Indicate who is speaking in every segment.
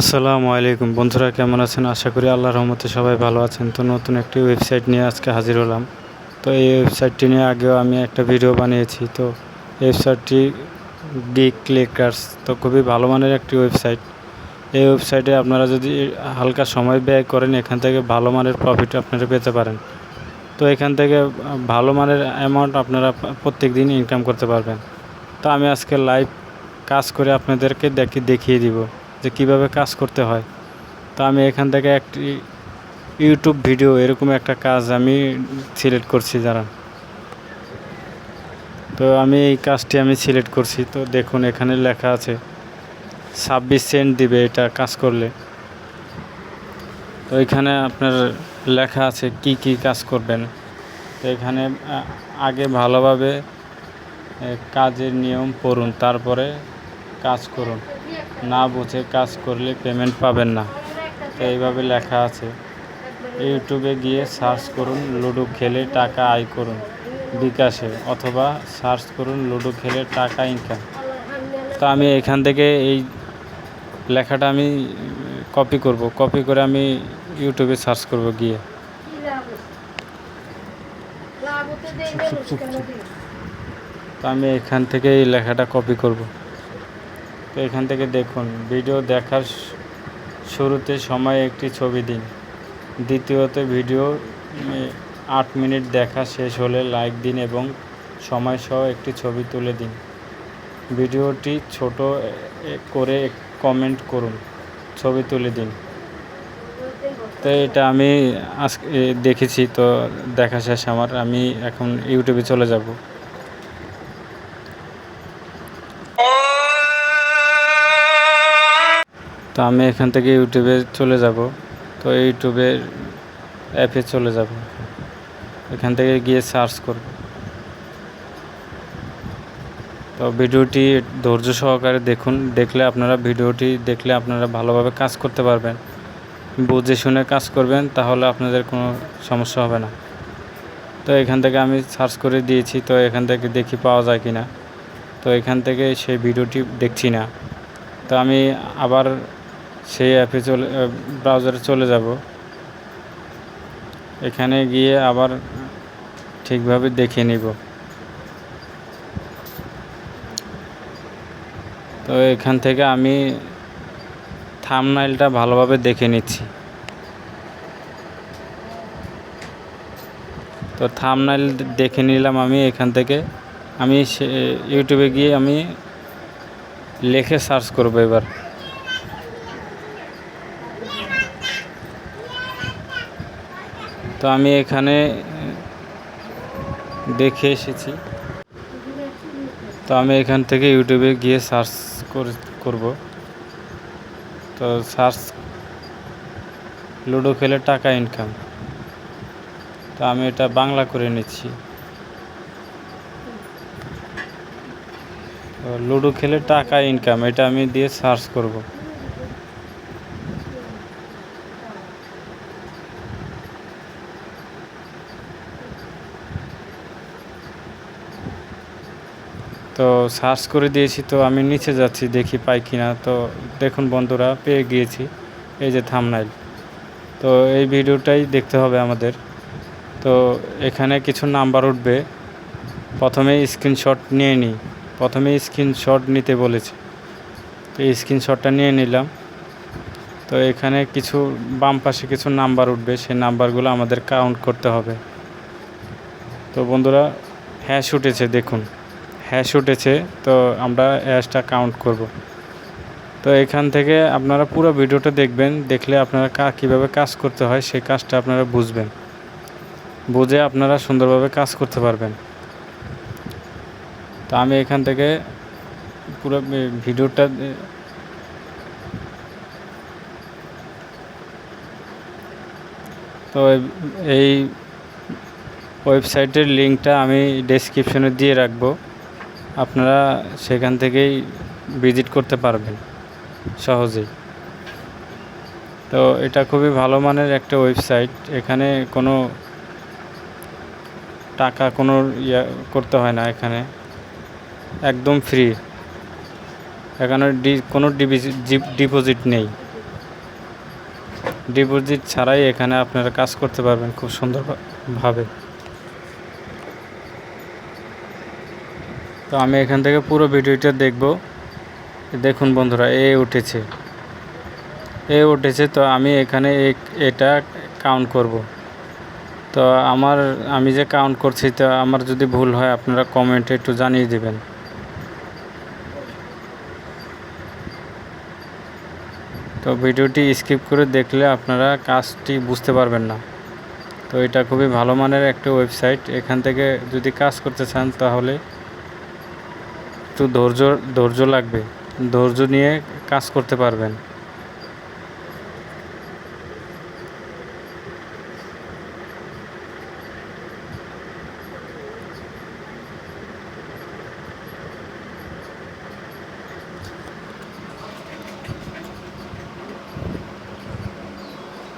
Speaker 1: আসসালামু আলাইকুম বন্ধুরা, কেমন আছেন? আশা করি আল্লাহর রহমতে সবাই ভালো আছেন। তো নতুন একটি ওয়েবসাইট নিয়ে আজকে হাজির হলাম। তো এই ওয়েবসাইটটি নিয়ে আগেও আমি একটা ভিডিও বানিয়েছি। তো এই ওয়েবসাইটটি গিগ ক্লিকার্স, তো খুবই ভালো মানের একটি ওয়েবসাইট। এই ওয়েবসাইটে আপনারা যদি হালকা সময় ব্যয় করেন, এখান থেকে ভালো মানের প্রফিট আপনারা পেতে পারেন। তো এখান থেকে ভালো মানের অ্যামাউন্ট আপনারা প্রত্যেক দিন ইনকাম করতে পারবেন। তো আমি আজকে লাইভ কাজ করে আপনাদেরকে দেখিয়ে দিব যে কীভাবে কাজ করতে হয়। তো আমি এখান থেকে একটি ইউটিউব ভিডিও এরকম একটা কাজ আমি সিলেক্ট করছি যারা। তো আমি এই কাজটি সিলেক্ট করছি। তো দেখুন, এখানে লেখা আছে 26 সেন্ট দিবে এটা কাজ করলে। তো এখানে আপনার লেখা আছে কি কি কাজ করবেন। তো এখানে আগে ভালোভাবে কাজের নিয়ম পড়ুন, তারপরে কাজ করুন। না বুঝে কাজ করলে পেমেন্ট পাবেন না। তো এইভাবে লেখা আছে। ইউটিউবে গিয়ে সার্চ করুন লুডো খেলে টাকা আয় করুন বিকাশে, অথবা সার্চ করুন লুডো খেলে টাকা ইনকাম। তো আমি এখান থেকে এই লেখাটা আমি কপি করে আমি ইউটিউবে সার্চ করব গিয়ে। তো আমি এখান থেকে এই লেখাটা কপি করব। তো এখান থেকে দেখুন, ভিডিও দেখার শুরুতে সময় একটি ছবি দিন। দ্বিতীয়ত, ভিডিও 8 মিনিট দেখা শেষ হলে লাইক দিন এবং সময়সহ একটি ছবি তুলে দিন। ভিডিওটি ছোট করে কমেন্ট করুন, ছবি তুলে দিন। তো এটা আমি আজকে দেখেছি। তো দেখা শেষ আমার, আমি এখন ইউটিউবে চলে যাব। তো আমি এখান থেকে ইউটিউবে চলে যাব। তো ইউটিউবের অ্যাপে চলে যাব। এখান থেকে গিয়ে সার্চ করব। তো ভিডিওটি ধৈর্য সহকারে দেখুন। ভিডিওটি দেখলে আপনারা ভালোভাবে কাজ করতে পারবেন। বুঝে শুনে কাজ করবেন, তাহলে আপনাদের কোনো সমস্যা হবে না। তো এখান থেকে আমি সার্চ করে দিয়েছি। তো এখান থেকে দেখি পাওয়া যায় কি না। তো এখান থেকে সেই ভিডিওটি দেখছি না। তো আমি আবার সেই অ্যাপে ব্রাউজারে চলে যাব। এখানে গিয়ে আবার ঠিকভাবে দেখে নিব। তো এখান থেকে আমি থাম্বনেইলটা ভালোভাবে দেখে নিচ্ছি। তো থাম্বনেইল দেখে নিলাম আমি। এখান থেকে আমি ইউটিউবে গিয়ে আমি লিখে সার্চ করব এবার। তো আমি এখানে দেখে এসেছি। তো আমি এখান থেকে ইউটিউবে গিয়ে সার্চ করব। তো সার্চ লুডো খেলে টাকা ইনকাম। তো আমি এটা বাংলা করে নিচ্ছি। তো লুডো খেলে টাকা ইনকাম, এটা আমি দিয়ে সার্চ করব। তো সার্চ করে দিয়েছি। তো আমি নিচে যাচ্ছি, দেখি পাই কিনা। তো দেখুন বন্ধুরা, পেয়ে গিয়েছি। এই যে থাম্বনেইল। তো এই ভিডিওটাই দেখতে হবে আমাদের। তো এখানে কিছু নাম্বার উঠবে। প্রথমে স্ক্রিনশট নিয়ে নিই। প্রথমে স্ক্রিনশট নিতে বলেছে। তো এই স্ক্রিনশটটা নিয়ে নিলাম। তো এখানে কিছু বাম পাশে কিছু নাম্বার উঠবে, সেই নাম্বারগুলো আমাদের কাউন্ট করতে হবে। তো বন্ধুরা, হ্যাশ উঠেছে, দেখুন হ্যাশ উঠেছে। তো আমরা হ্যাশটা কাউন্ট করব। তো এখান থেকে আপনারা পুরো ভিডিওটা দেখবেন। দেখলে আপনারা কীভাবে কাজ করতে হয় সেই কাজটা আপনারা বুঝবেন। বুঝে আপনারা সুন্দরভাবে কাজ করতে পারবেন। তো আমি এখান থেকে পুরো ভিডিওটা তো এই ওয়েবসাইটের লিঙ্কটা আমি ডেসক্রিপশনে দিয়ে রাখবো। আপনারা সেখান থেকেই ভিজিট করতে পারবেন সহজেই। তো এটা খুবই ভালো মানের একটা ওয়েবসাইট। এখানে কোনো টাকা করতে হয় না। এখানে একদম ফ্রি। এখানে কোনো ডিপোজিট নেই। ডিপোজিট ছাড়াই এখানে আপনারা কাজ করতে পারবেন খুব সুন্দরভাবে। তো আমি এখান থেকে পুরো ভিডিওটা দেখব। দেখুন বন্ধুরা, উঠেছে তো আমি এখানে এটা কাউন্ট করব। তো আমি যে কাউন্ট করছি, তো আমার যদি ভুল হয় আপনারা কমেন্টে একটু জানিয়ে দিবেন। তো ভিডিওটি স্কিপ করে দেখলে আপনারা কাজটি বুঝতে পারবেন না। তো এটা খুবই ভালো মানের একটা ওয়েবসাইট। এখান থেকে যদি কাজ করতে চান তাহলে একটু ধৈর্য লাগবে, ধৈর্য নিয়ে কাজ করতে পারবেন।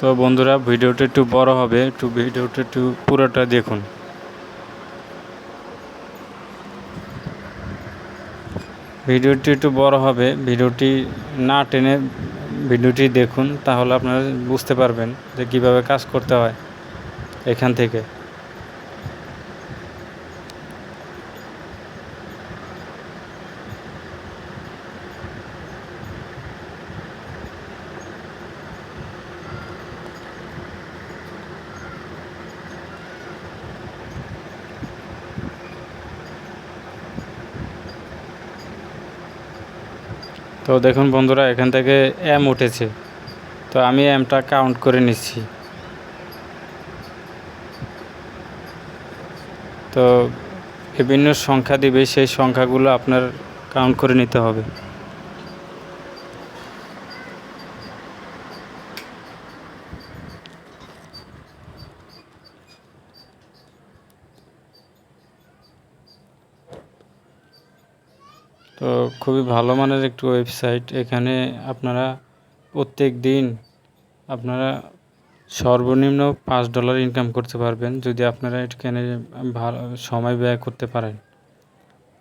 Speaker 1: তো বন্ধুরা, ভিডিওটা একটু বড় হবে, ভিডিওটা একটু পুরোটা দেখুন। ভিডিওটি একটু বড় হবে, ভিডিওটি না টেনে ভিডিওটি দেখুন, তাহলে আপনারা বুঝতে পারবেন যে কীভাবে কাজ করতে হয় এখান থেকে। তো দেখুন বন্ধুরা, এখান থেকে এম উঠেছে, তো আমি এমটা কাউন্ট করে নিচ্ছি। তো বিভিন্ন সংখ্যা দিবে, সেই সংখ্যাগুলো আপনার কাউন্ট করে নিতে হবে। তো খুবই ভালো মানের একটি ওয়েবসাইট। এখানে আপনারা প্রত্যেক দিন আপনারা সর্বনিম্ন $5 ইনকাম করতে পারবেন, যদি আপনারা এখানে ভালো সময় ব্যয় করতে পারেন।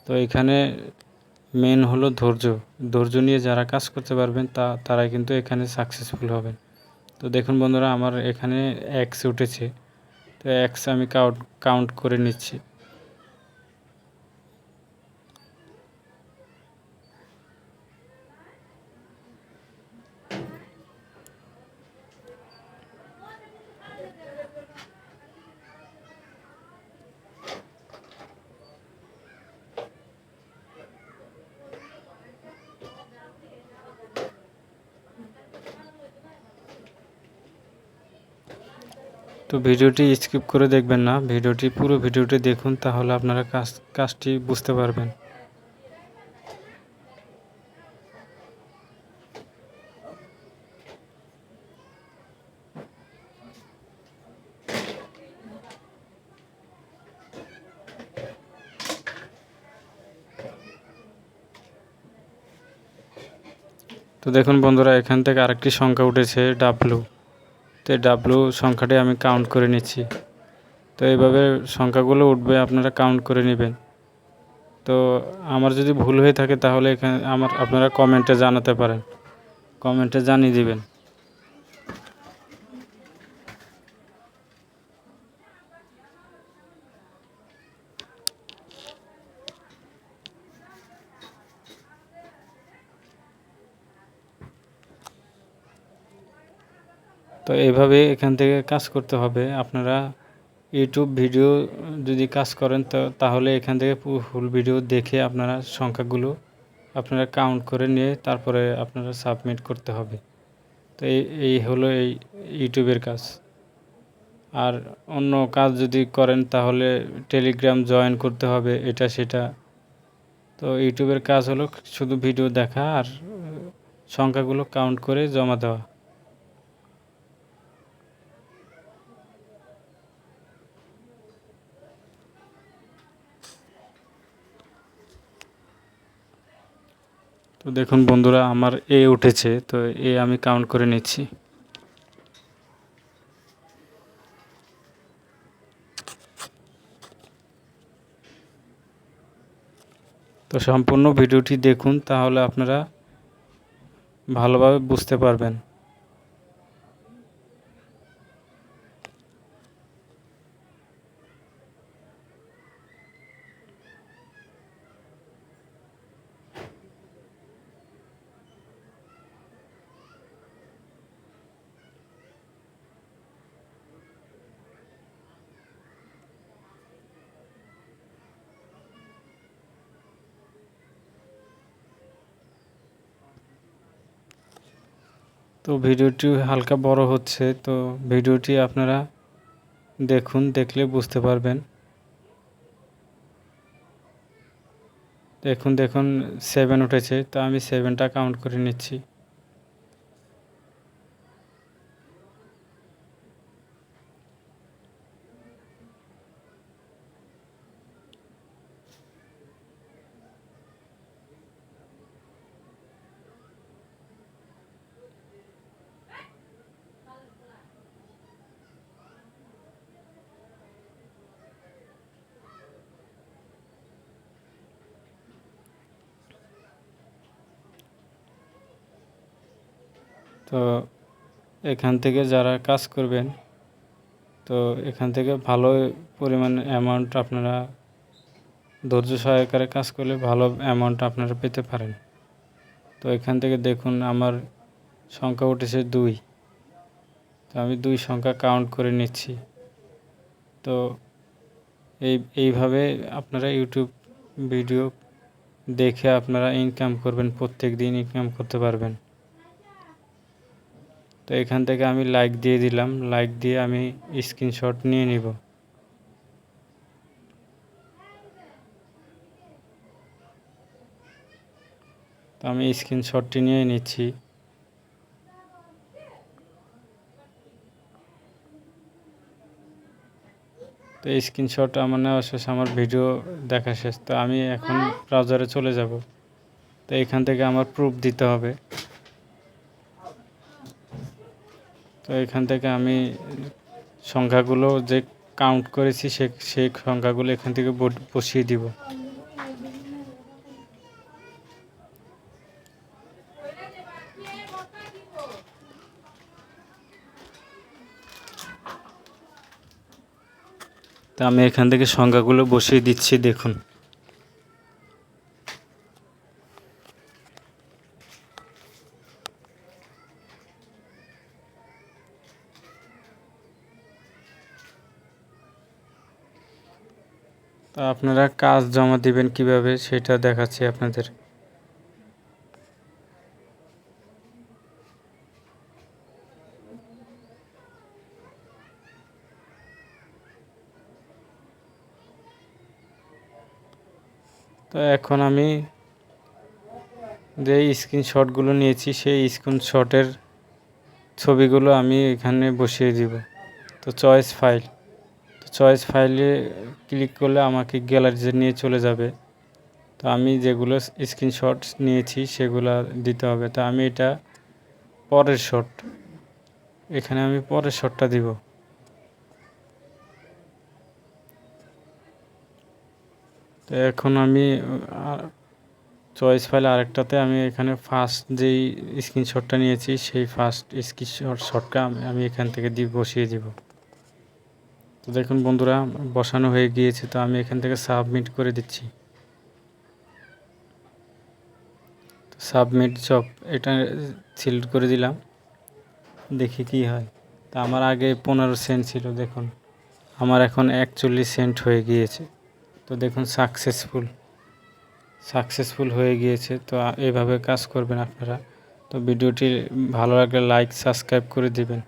Speaker 1: তো এখানে মেন হলো ধৈর্য নিয়ে যারা কাজ করতে পারবেন তারাই কিন্তু এখানে সাকসেসফুল হবেন। তো দেখুন বন্ধুরা, আমার এখানে এক্স উঠেছে, তো এক্স আমি কাউন্ট করে নিচ্ছি। তো ভিডিওটি স্কিপ করে দেখবেন না, পুরো ভিডিওটি দেখুন, তাহলে আপনারা কাজটি বুঝতে পারবেন। তো দেখুন বন্ধুরা, এখান থেকে আরেকটি সংখ্যা উঠেছে ডাব্লু। তো ডাব্লু সংখ্যাটি আমি কাউন্ট করে নিচ্ছি। তো এইভাবে সংখ্যাগুলো উঠবে, আপনারা কাউন্ট করে নেবেন। তো আমার যদি ভুল হয়ে থাকে তাহলে এখানে আপনারা কমেন্টে জানাতে পারেন, কমেন্টে জানিয়ে দিবেন। তো এইভাবে এখান থেকে কাজ করতে হবে। আপনারা ইউটিউব ভিডিও যদি কাজ করেন তাহলে এখান থেকে ফুল ভিডিও দেখে আপনারা সংখ্যাগুলো আপনারা কাউন্ট করে নিয়ে তারপরে আপনারা সাবমিট করতে হবে। তো এই হলো এই ইউটিউবের কাজ। আর অন্য কাজ যদি করেন তাহলে টেলিগ্রাম জয়েন করতে হবে, এটা সেটা। তো ইউটিউবের কাজ হলো শুধু ভিডিও দেখা আর সংখ্যাগুলো কাউন্ট করে জমা দেওয়া। তো দেখুন বন্ধুরা, আমার উঠেছে, তো আমি কাউন্ট করে নিচ্ছি। তো সম্পূর্ণ ভিডিওটি দেখুন, তাহলে আপনারা ভালোভাবে বুঝতে পারবেন। তো ভিডিওটি হালকা বড় হচ্ছে, তো ভিডিওটি আপনারা দেখুন, দেখলে বুঝতে পারবেন। দেখুন 7 উঠেছে, তো আমি 7টা কাউন্ট করে নিচ্ছি। তো এখান থেকে যারা কাজ করবেন, তো এখান থেকে ভালো পরিমাণ অ্যামাউন্ট আপনারা ধৈর্য সহকারে কাজ করলে ভালো অ্যামাউন্ট আপনারা পেতে পারেন। তো এখান থেকে দেখুন আমার সংখ্যা উঠেছে 2, তো আমি 2 সংখ্যা কাউন্ট করে নিচ্ছি। তো এইভাবে আপনারা ইউটিউব ভিডিও দেখে আপনারা ইনকাম করবেন, প্রত্যেক দিন ইনকাম করতে পারবেন। তো এখান থেকে আমি লাইক দিয়ে দিলাম, লাইক দিয়ে আমি স্ক্রিনশট নিয়ে নিব। তো আমি স্ক্রিনশটটি নিয়ে নিচ্ছি। তো এই স্ক্রিনশট আমার নেওয়া শেষ, আমার ভিডিও দেখা শেষ। তো আমি এখন ব্রাউজারে চলে যাব। তো এখান থেকে আমার প্রুফ দিতে হবে। তো এখান থেকে আমি সংখ্যাগুলো যে কাউন্ট করেছি সেই সংখ্যাগুলো এখান থেকে বসিয়ে দিব। তো আমি এখান থেকে সংখ্যাগুলো বসিয়ে দিচ্ছি, দেখুন। তো আপনারা কাজ জমা দিবেন কিভাবে সেটা দেখাচ্ছি আপনাদের। তো এখন আমি যে স্ক্রিনশটগুলো নিয়েছি সেই স্ক্রিনশটের ছবিগুলো আমি এখানে বসিয়ে দিব। তো চয়েস ফাইলে ক্লিক করলে আমাকে গ্যালারিতে নিয়ে চলে যাবে। তো আমি যেগুলো স্ক্রিনশট নিয়েছি সেগুলো দিতে হবে। তো আমি এটা পরের শট, এখানে আমি পরের শটটা দিব। তো এখন আমি চয়েস ফাইল আরেকটাতে আমি এখানে ফার্স্ট যেই স্ক্রিনশটটা নিয়েছি সেই ফার্স্ট স্ক্রিনশটটা আমি এখান থেকে বসিয়ে দিব। তো দেখুন বন্ধুরা, বসানো হয়ে গিয়েছে। তো আমি এখান থেকে সাবমিট করে দিচ্ছি। সাবমিট জব এটা সিলেক্ট করে দিলাম, দেখি কি হয়। তা আমার আগে 15 সেন্ট ছিল, দেখুন আমার এখন 41 সেন্ট হয়ে গিয়েছে। তো দেখুন সাকসেসফুল হয়ে গিয়েছে। তো এভাবে কাজ করবেন আপনারা। তো ভিডিওটি ভালো লাগলে লাইক সাবস্ক্রাইব করে দিবেন।